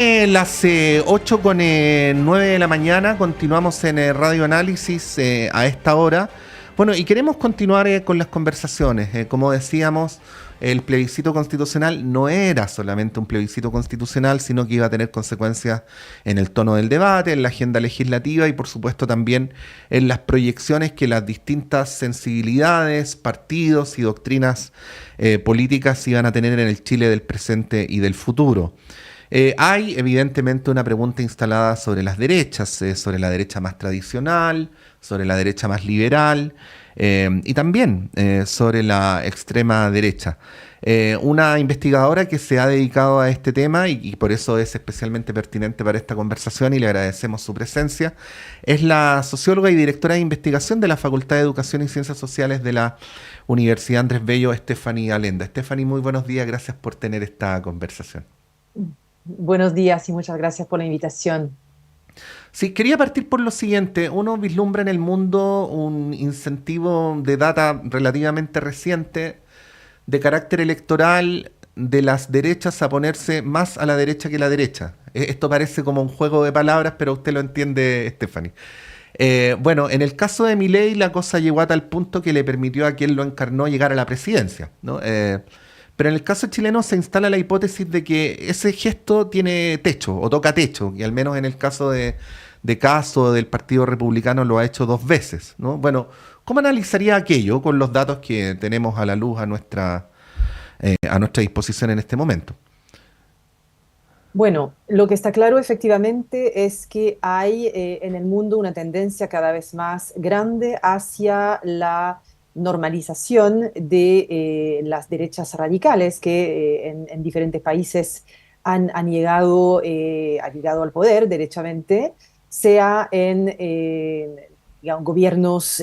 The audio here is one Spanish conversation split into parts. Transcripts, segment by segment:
Las 8 con 9 de la mañana, continuamos en Radio Análisis a esta hora. Bueno, y queremos continuar con las conversaciones. Como decíamos, el plebiscito constitucional no era solamente un plebiscito constitucional, sino que iba a tener consecuencias en el tono del debate, en la agenda legislativa y por supuesto también en las proyecciones que las distintas sensibilidades, partidos y doctrinas políticas iban a tener en el Chile del presente y del futuro. Hay evidentemente una pregunta instalada sobre las derechas, sobre la derecha más tradicional, sobre la derecha más liberal y también sobre la extrema derecha. Una investigadora que se ha dedicado a este tema y por eso es especialmente pertinente para esta conversación y le agradecemos su presencia, es la socióloga y directora de investigación de la Facultad de Educación y Ciencias Sociales de la Universidad Andrés Bello, Stephanie Alenda. Stephanie, muy buenos días, gracias por tener esta conversación. Buenos días y muchas gracias por la invitación. Sí, quería partir por lo siguiente. Uno vislumbra en el mundo un incentivo de data relativamente reciente de carácter electoral de las derechas a ponerse más a la derecha que la derecha. Esto parece como un juego de palabras, pero usted lo entiende, Stephanie. Bueno, en el caso de Milei la cosa llegó a tal punto que le permitió a quien lo encarnó llegar a la presidencia, ¿no? Pero en el caso chileno se instala la hipótesis de que ese gesto tiene techo o toca techo, y al menos en el caso de Caso del Partido Republicano lo ha hecho 2 veces, ¿no? Bueno, ¿cómo analizaría aquello con los datos que tenemos a la luz a nuestra disposición en este momento? Bueno, lo que está claro efectivamente es que hay en el mundo una tendencia cada vez más grande hacia la normalización de las derechas radicales que en diferentes países han llegado al poder derechamente, sea en digamos, gobiernos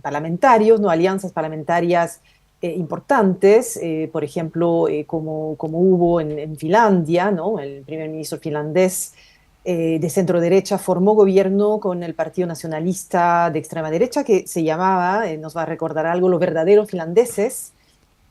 parlamentarios, no alianzas parlamentarias importantes, por ejemplo, como hubo en Finlandia, ¿no? El primer ministro finlandés de centro derecha formó gobierno con el Partido Nacionalista de extrema derecha, que se llamaba, nos va a recordar algo, los verdaderos finlandeses.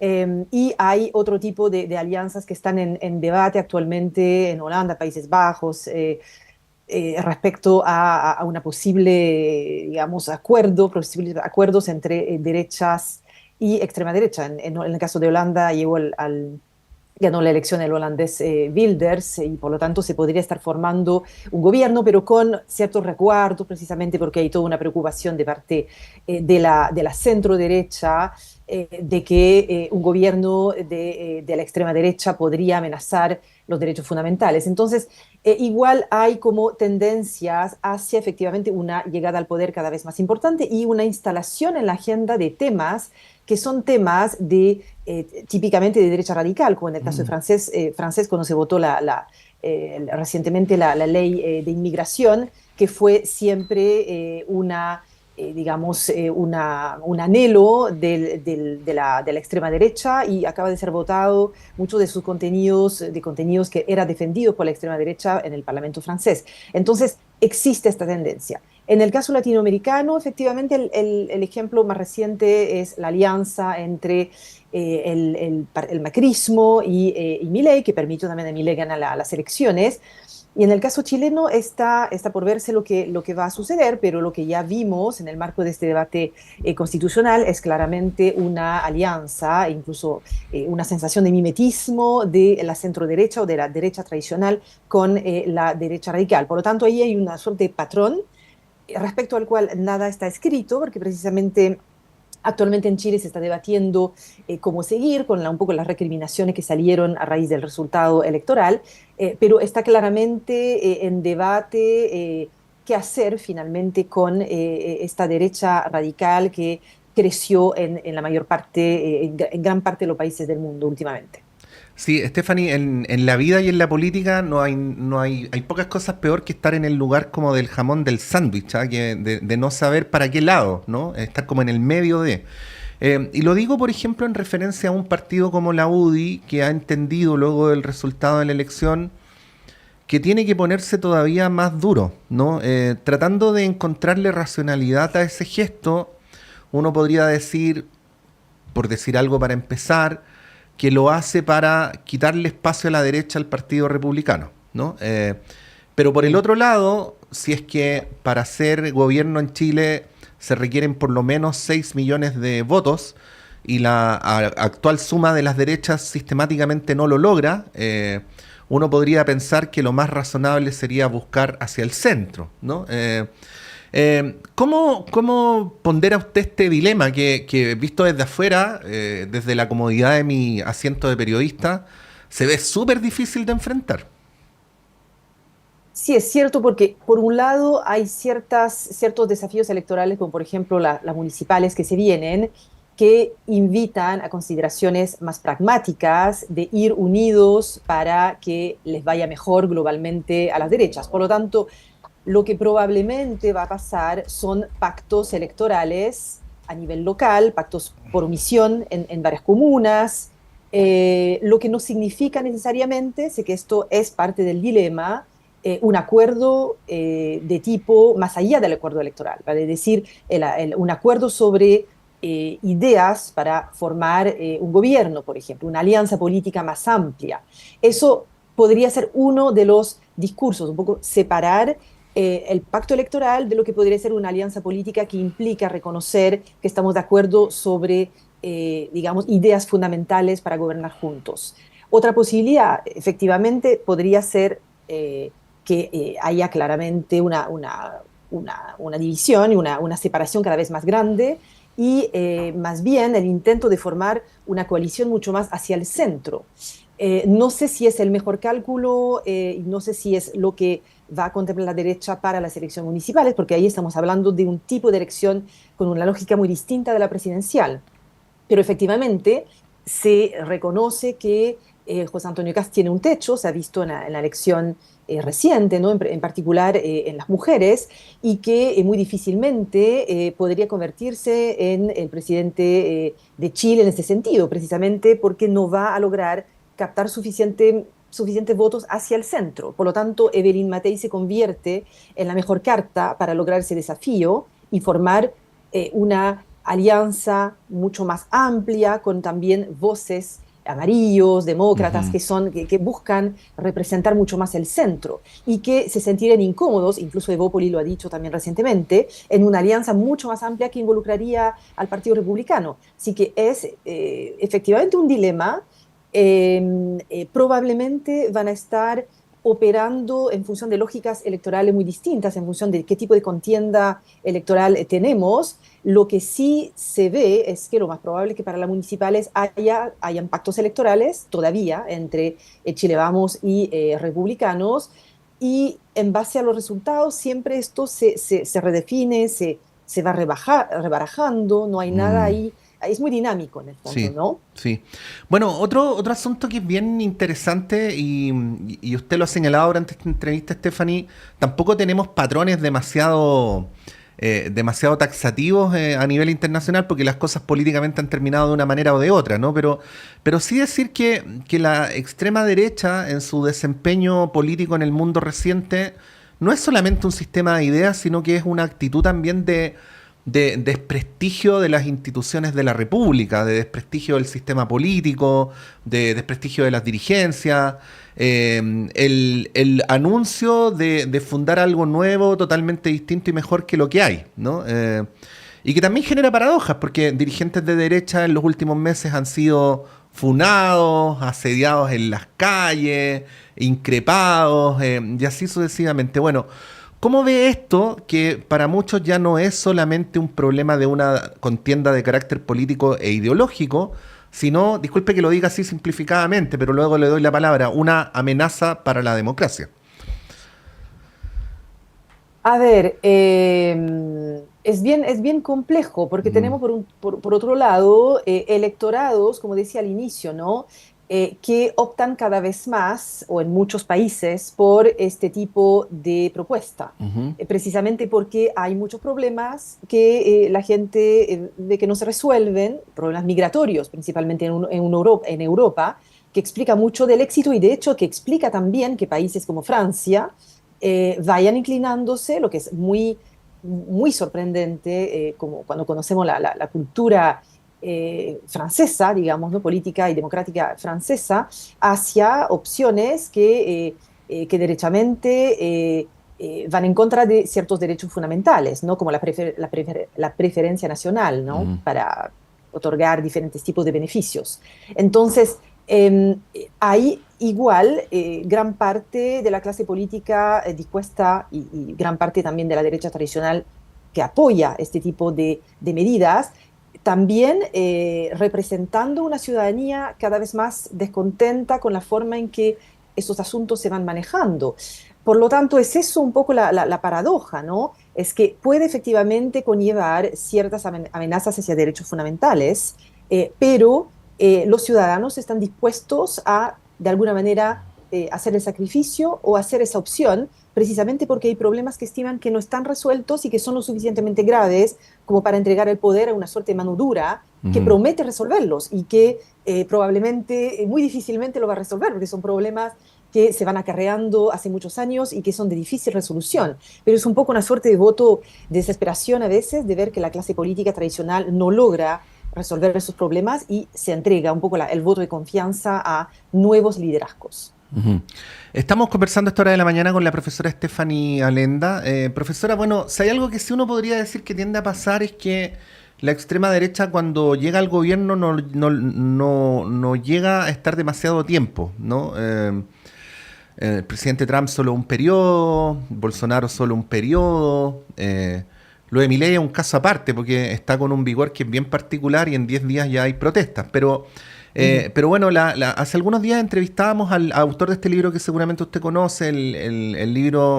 Y hay otro tipo de alianzas que están en debate actualmente en Holanda, Países Bajos, respecto a una posible, digamos, posibles acuerdos entre derechas y extrema derecha. En el caso de Holanda ganó la elección el holandés Wilders y por lo tanto se podría estar formando un gobierno, pero con ciertos recuerdos, precisamente porque hay toda una preocupación de parte de la centro derecha de que un gobierno de la extrema derecha podría amenazar los derechos fundamentales. Entonces, igual hay como tendencias hacia efectivamente una llegada al poder cada vez más importante y una instalación en la agenda de temas que son temas típicamente de derecha radical, como en el caso de Mm. francés cuando se votó recientemente la ley de inmigración, que fue siempre digamos, un anhelo de la extrema derecha y acaba de ser votado muchos de sus contenidos que era defendidos por la extrema derecha en el Parlamento francés. Entonces, existe esta tendencia. En el caso latinoamericano, efectivamente, el ejemplo más reciente es la alianza entre el macrismo y Milei, que permitió también a Milei ganar las elecciones. Y en el caso chileno está por verse lo que va a suceder, pero lo que ya vimos en el marco de este debate constitucional es claramente una alianza, incluso una sensación de mimetismo de la centro derecha o de la derecha tradicional con la derecha radical. Por lo tanto, ahí hay una suerte de patrón respecto al cual nada está escrito, porque precisamente actualmente en Chile se está debatiendo cómo seguir con un poco las recriminaciones que salieron a raíz del resultado electoral, pero está claramente en debate qué hacer finalmente con esta derecha radical que creció en la mayor parte, en gran parte de los países del mundo últimamente. Sí, Stephanie, en la vida y en la política hay pocas cosas peor que estar en el lugar como del jamón del sándwich, ¿ah? De no saber para qué lado, ¿no? Estar como en el medio de. Y lo digo, por ejemplo, en referencia a un partido como la UDI, que ha entendido luego del resultado de la elección que tiene que ponerse todavía más duro, ¿no? Tratando de encontrarle racionalidad a ese gesto, uno podría decir, por decir algo para empezar, que lo hace para quitarle espacio a la derecha al Partido Republicano. ¿no? Pero por el otro lado, si es que para ser gobierno en Chile se requieren por lo menos 6 millones de votos y la actual suma de las derechas sistemáticamente no lo logra, uno podría pensar que lo más razonable sería buscar hacia el centro, ¿no? ¿Cómo pondera usted este dilema que visto desde afuera, desde la comodidad de mi asiento de periodista, se ve súper difícil de enfrentar? Sí, es cierto, porque por un lado hay ciertos desafíos electorales, como por ejemplo las municipales que se vienen, que invitan a consideraciones más pragmáticas de ir unidos para que les vaya mejor globalmente a las derechas. Por lo tanto, lo que probablemente va a pasar son pactos electorales a nivel local, pactos por omisión en varias comunas, lo que no significa necesariamente, sé que esto es parte del dilema, un acuerdo de tipo más allá del acuerdo electoral, ¿vale? Es decir, un acuerdo sobre ideas para formar un gobierno, por ejemplo, una alianza política más amplia. Eso podría ser uno de los discursos, un poco separar el pacto electoral de lo que podría ser una alianza política que implica reconocer que estamos de acuerdo sobre, digamos, ideas fundamentales para gobernar juntos. Otra posibilidad, efectivamente, podría ser que haya claramente una división y una separación cada vez más grande y más bien el intento de formar una coalición mucho más hacia el centro. No sé si es el mejor cálculo, no sé si es lo que va a contemplar la derecha para las elecciones municipales, porque ahí estamos hablando de un tipo de elección con una lógica muy distinta de la presidencial. Pero efectivamente se reconoce que José Antonio Cast tiene un techo, se ha visto en la elección reciente, ¿no? En particular en las mujeres, y que muy difícilmente podría convertirse en el presidente de Chile en ese sentido, precisamente porque no va a lograr captar suficientes votos hacia el centro. Por lo tanto, Evelyn Matei se convierte en la mejor carta para lograr ese desafío y formar una alianza mucho más amplia, con también voces amarillos, demócratas, Ujú. que buscan representar mucho más el centro y que se sentirían incómodos, incluso Evópoli lo ha dicho también recientemente, en una alianza mucho más amplia que involucraría al Partido Republicano. Así que es efectivamente un dilema. Probablemente van a estar operando en función de lógicas electorales muy distintas, en función de qué tipo de contienda electoral tenemos. Lo que sí se ve es que lo más probable es que para las municipales hayan pactos electorales todavía entre Chile Vamos y republicanos, y en base a los resultados siempre esto se redefine, se va rebarajando, no hay nada Mm. ahí, es muy dinámico en el fondo, Sí, ¿no? sí. Bueno, otro asunto que es bien interesante y usted lo ha señalado durante esta entrevista, Stephanie, tampoco tenemos patrones demasiado taxativos a nivel internacional porque las cosas políticamente han terminado de una manera o de otra, ¿no? Pero sí decir que la extrema derecha en su desempeño político en el mundo reciente no es solamente un sistema de ideas, sino que es una actitud también de desprestigio de las instituciones de la República, de desprestigio del sistema político, de desprestigio de las dirigencias, el anuncio de fundar algo nuevo, totalmente distinto y mejor que lo que hay, ¿no? Y que también genera paradojas, porque dirigentes de derecha en los últimos meses han sido funados, asediados en las calles, increpados, y así sucesivamente. Bueno, ¿cómo ve esto que para muchos ya no es solamente un problema de una contienda de carácter político e ideológico, sino, disculpe que lo diga así simplificadamente, pero luego le doy la palabra, una amenaza para la democracia? A ver, es bien complejo porque Mm. tenemos por otro lado electorados, como decía al inicio, ¿no? Que optan cada vez más, o en muchos países, por este tipo de propuesta, Ujú. precisamente porque hay muchos problemas que la gente ve que no se resuelven, problemas migratorios, principalmente en Europa, que explica mucho del éxito y de hecho que explica también que países como Francia vayan inclinándose, lo que es muy sorprendente, como cuando conocemos la cultura francesa, digamos, ¿no? Política y democrática francesa, hacia opciones que que derechamente van en contra de ciertos derechos fundamentales, ¿no? Como la preferencia nacional, ¿no? Ujú. Para otorgar diferentes tipos de beneficios. Entonces, hay igual gran parte de la clase política dispuesta y gran parte también de la derecha tradicional que apoya este tipo de medidas, también representando una ciudadanía cada vez más descontenta con la forma en que esos asuntos se van manejando. Por lo tanto, es eso un poco la paradoja, ¿no? Es que puede efectivamente conllevar ciertas amenazas hacia derechos fundamentales, pero los ciudadanos están dispuestos a, de alguna manera, hacer el sacrificio o hacer esa opción, precisamente porque hay problemas que estiman que no están resueltos y que son lo suficientemente graves como para entregar el poder a una suerte de mano dura que Ujú. promete resolverlos y que probablemente, muy difícilmente lo va a resolver, porque son problemas que se van acarreando hace muchos años y que son de difícil resolución. Pero es un poco una suerte de voto de desesperación a veces de ver que la clase política tradicional no logra resolver esos problemas y se entrega un poco el voto de confianza a nuevos liderazgos. Ujú. Estamos conversando a esta hora de la mañana con la profesora Stephanie Alenda. Profesora, bueno, si hay algo que sí uno podría decir que tiende a pasar es que la extrema derecha cuando llega al gobierno no llega a estar demasiado tiempo, ¿no? El presidente Trump solo un periodo, Bolsonaro solo un periodo. Lo de Milei es un caso aparte porque está con un vigor que es bien particular y en 10 días ya hay protestas. Ujú. Pero bueno, hace algunos días entrevistábamos al autor de este libro que seguramente usted conoce, el libro...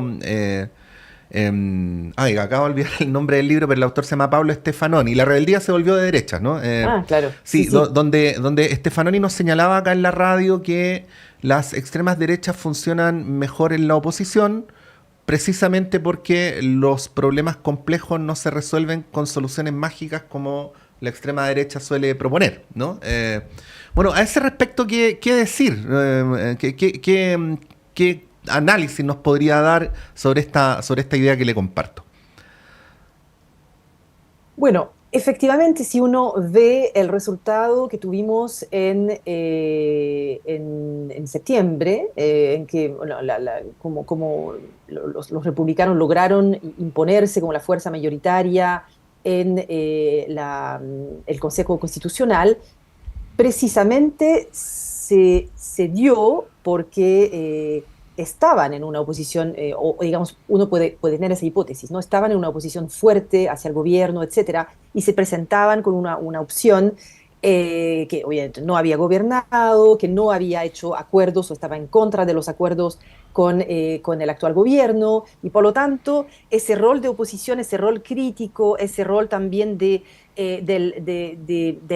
acabo de olvidar el nombre del libro, pero el autor se llama Pablo Stefanoni. La rebeldía se volvió de derecha, ¿no? Ah, claro, sí, Sí, sí. donde Stefanoni nos señalaba acá en la radio que las extremas derechas funcionan mejor en la oposición, precisamente porque los problemas complejos no se resuelven con soluciones mágicas como la extrema derecha suele proponer, ¿no? Bueno, a ese respecto, ¿qué decir? ¿Qué análisis nos podría dar sobre esta idea que le comparto? Bueno, efectivamente, si uno ve el resultado que tuvimos en septiembre, en que bueno, como los republicanos lograron imponerse como la fuerza mayoritaria en el Consejo Constitucional, precisamente se dio porque estaban en una oposición, o digamos, uno puede tener esa hipótesis, ¿no? Estaban en una oposición fuerte hacia el gobierno, etcétera, y se presentaban con una opción que obviamente no había gobernado, que no había hecho acuerdos o estaba en contra de los acuerdos con el actual gobierno, y por lo tanto, ese rol de oposición, ese rol crítico, ese rol también del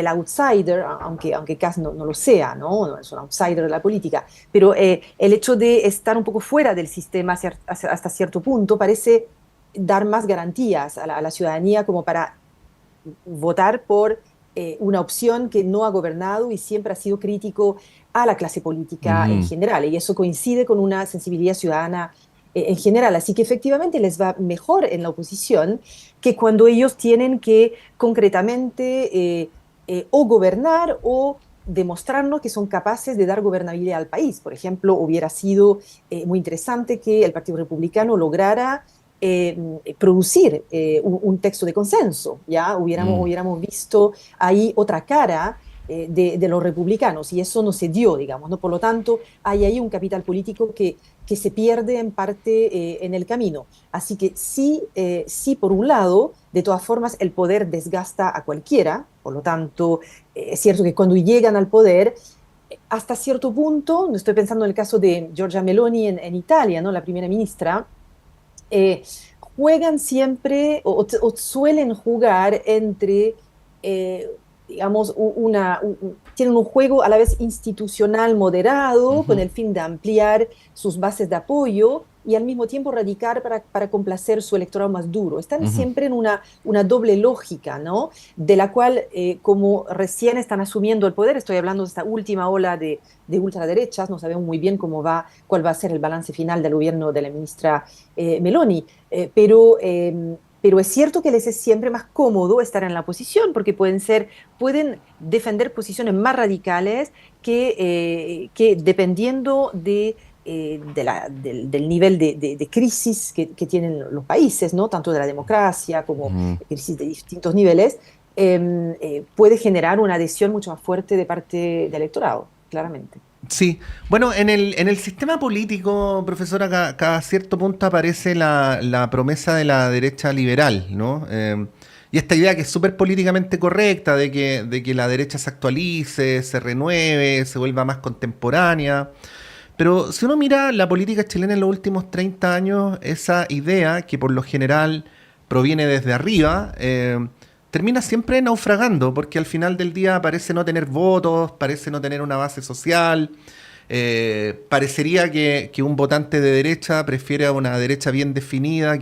outsider, aunque Kass no lo sea, ¿no? No es un outsider de la política, pero el hecho de estar un poco fuera del sistema hasta cierto punto parece dar más garantías a la ciudadanía como para votar por una opción que no ha gobernado y siempre ha sido crítico a la clase política en Ujú. general. Y eso coincide con una sensibilidad ciudadana en general. Así que efectivamente les va mejor en la oposición que cuando ellos tienen que concretamente o gobernar o demostrarnos que son capaces de dar gobernabilidad al país. Por ejemplo, hubiera sido muy interesante que el Partido Republicano lograra producir un texto de consenso, ¿ya? Mm. Hubiéramos visto ahí otra cara de los republicanos y eso no se dio, digamos, ¿no? Por lo tanto, hay ahí un capital político que se pierde en parte en el camino. Así que sí, sí, por un lado, de todas formas, el poder desgasta a cualquiera, por lo tanto, es cierto que cuando llegan al poder, hasta cierto punto, no estoy pensando en el caso de Giorgia Meloni en Italia, ¿no? La primera ministra, eh, juegan siempre o suelen jugar entre, eh, digamos, tienen un juego a la vez institucional moderado con Ujú. el fin de ampliar sus bases de apoyo y al mismo tiempo radicar para complacer su electorado más duro. Están Ujú. siempre en una doble lógica, ¿no? De la cual, como recién están asumiendo el poder, estoy hablando de esta última ola de ultraderechas, no sabemos muy bien cuál va a ser el balance final del gobierno de la ministra Meloni, pero es cierto que les es siempre más cómodo estar en la oposición porque pueden defender posiciones más radicales que dependiendo del nivel de crisis que tienen los países, ¿no? Tanto de la democracia como Mm. crisis de distintos niveles, puede generar una adhesión mucho más fuerte de parte del electorado, claramente. Sí, bueno, en el sistema político, profesora, cada cierto punto aparece la promesa de la derecha liberal, ¿no? Y esta idea que es súper políticamente correcta, de que la derecha se actualice, se renueve, se vuelva más contemporánea. Pero si uno mira la política chilena en los últimos 30 años, esa idea, que por lo general proviene desde arriba, termina siempre naufragando, porque al final del día parece no tener votos, parece no tener una base social. Parecería que un votante de derecha prefiere a una derecha bien definida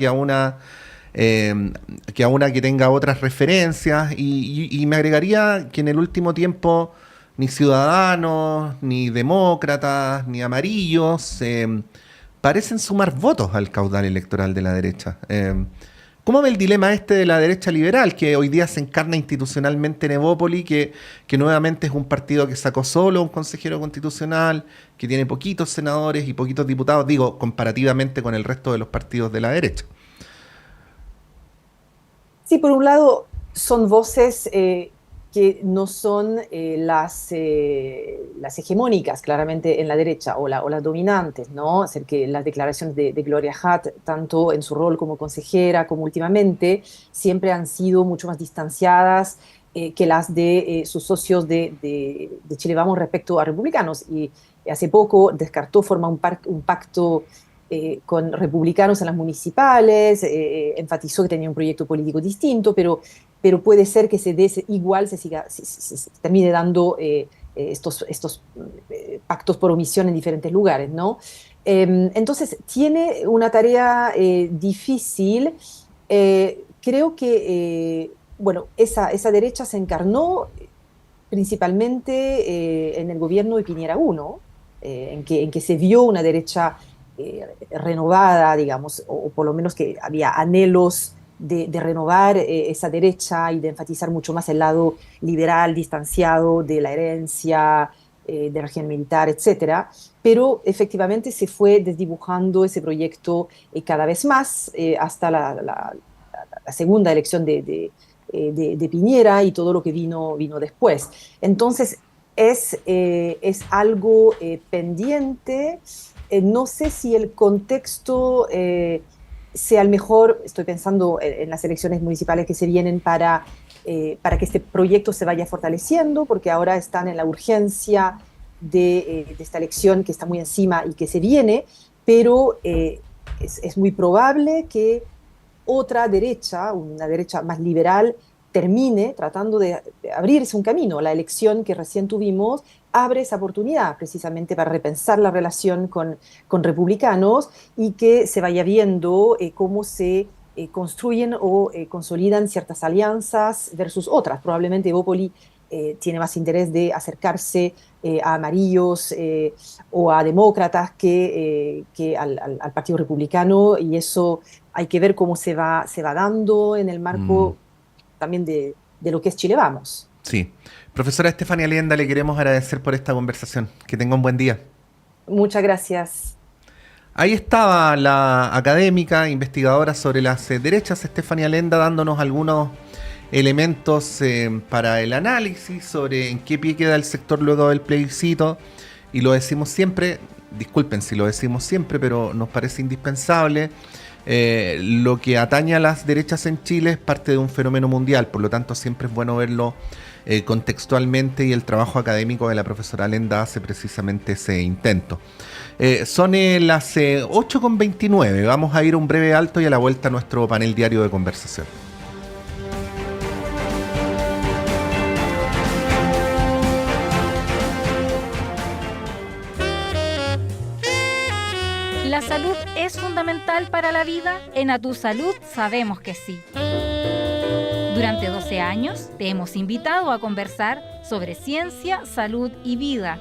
eh, que a una que tenga otras referencias. Y me agregaría que en el último tiempo ni ciudadanos, ni demócratas, ni amarillos parecen sumar votos al caudal electoral de la derecha. ¿Cómo ve el dilema este de la derecha liberal, que hoy día se encarna institucionalmente en Evópoli, que nuevamente es un partido que sacó solo a un consejero constitucional, que tiene poquitos senadores y poquitos diputados, digo, comparativamente con el resto de los partidos de la derecha? Sí, por un lado, son voces que no son las hegemónicas, claramente, en la derecha, o las dominantes, ¿no? Es decir, que las declaraciones de Gloria Hutt, tanto en su rol como consejera, como últimamente, siempre han sido mucho más distanciadas que las de sus socios de Chile Vamos respecto a republicanos. Y hace poco descartó, forma un pacto con republicanos en las municipales, enfatizó que tenía un proyecto político distinto, pero puede ser que igual se termine dando estos pactos por omisión en diferentes lugares, ¿no? Entonces, tiene una tarea difícil. Creo que, bueno, esa derecha se encarnó principalmente en el gobierno de Piñera I, en que se vio una derecha renovada, digamos, o por lo menos que había anhelos de renovar esa derecha y de enfatizar mucho más el lado liberal, distanciado de la herencia, del régimen militar, etcétera. Pero efectivamente se fue desdibujando ese proyecto cada vez más hasta la segunda elección de Piñera y todo lo que vino después. Entonces, es algo pendiente. No sé si el contexto sea el mejor. Estoy pensando en las elecciones municipales que se vienen para que este proyecto se vaya fortaleciendo, porque ahora están en la urgencia de esta elección que está muy encima y que se viene, pero es muy probable que otra derecha, una derecha más liberal, termine tratando de abrirse un camino. La elección que recién tuvimos abre esa oportunidad precisamente para repensar la relación con republicanos y que se vaya viendo cómo se construyen o consolidan ciertas alianzas versus otras. Probablemente Evópoli tiene más interés de acercarse a amarillos o a demócratas que al Partido Republicano, y eso hay que ver cómo se va dando en el Mm, marco también de lo que es Chile Vamos. sí. Profesora Estefania Lienda, le queremos agradecer por esta conversación. Que tenga un buen día. Muchas gracias. Ahí estaba la académica, investigadora sobre las derechas, Estefania Lenda, dándonos algunos elementos para el análisis sobre en qué pie queda el sector luego del plebiscito. Y lo decimos siempre, disculpen si lo decimos siempre, pero nos parece indispensable. Lo que atañe a las derechas en Chile es parte de un fenómeno mundial, por lo tanto siempre es bueno verlo contextualmente, y el trabajo académico de la profesora Lenda hace precisamente ese intento. Son las 8:29. Vamos a ir a un breve alto y a la vuelta a nuestro panel diario de conversación. ¿La salud es fundamental para la vida? En A Tu Salud sabemos que sí. Durante 12 años te hemos invitado a conversar sobre ciencia, salud y vida.